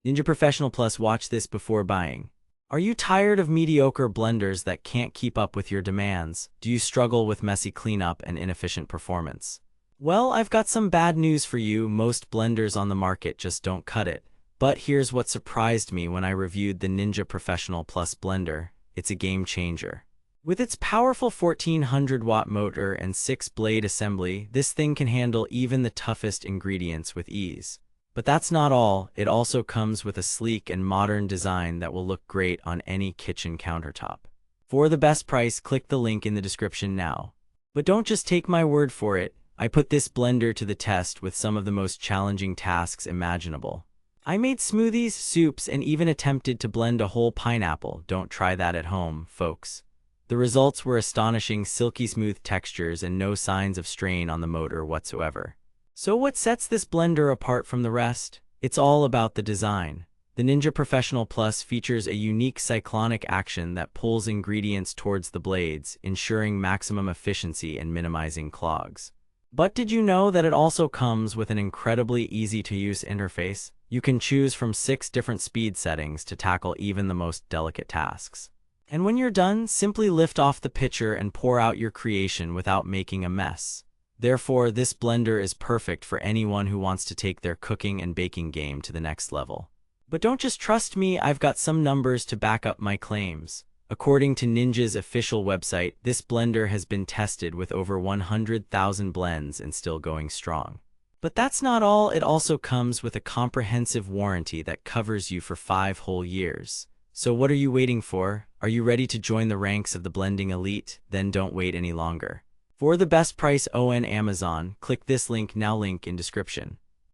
Ninja Professional Plus, watch this before buying. Are you tired of mediocre blenders that can't keep up with your demands? Do you struggle with messy cleanup and inefficient performance? Well, I've got some bad news for you. Most blenders on the market just don't cut it. But here's what surprised me when I reviewed the Ninja Professional Plus blender. It's a game changer. With its powerful 1400-watt motor and 6-blade assembly, this thing can handle even the toughest ingredients with ease. But that's not all. It also comes with a sleek and modern design that will look great on any kitchen countertop. For the best price, click the link in the description now. But don't just take my word for it. I put this blender to the test with some of the most challenging tasks imaginable. I made smoothies, soups, and even attempted to blend a whole pineapple. Don't try that at home, folks. The results were astonishing: silky smooth textures and no signs of strain on the motor whatsoever. So what sets this blender apart from the rest? It's all about the design. The Ninja Professional Plus features a unique cyclonic action that pulls ingredients towards the blades, ensuring maximum efficiency and minimizing clogs. But did you know that it also comes with an incredibly easy-to-use interface? You can choose from 6 different speed settings to tackle even the most delicate tasks. And when you're done, simply lift off the pitcher and pour out your creation without making a mess. Therefore, this blender is perfect for anyone who wants to take their cooking and baking game to the next level. But don't just trust me, I've got some numbers to back up my claims. According to Ninja's official website, this blender has been tested with over 100,000 blends and still going strong. But that's not all. It also comes with a comprehensive warranty that covers you for 5 whole years. So what are you waiting for? Are you ready to join the ranks of the blending elite? Then don't wait any longer. For the best price on Amazon, click this link now, link in description.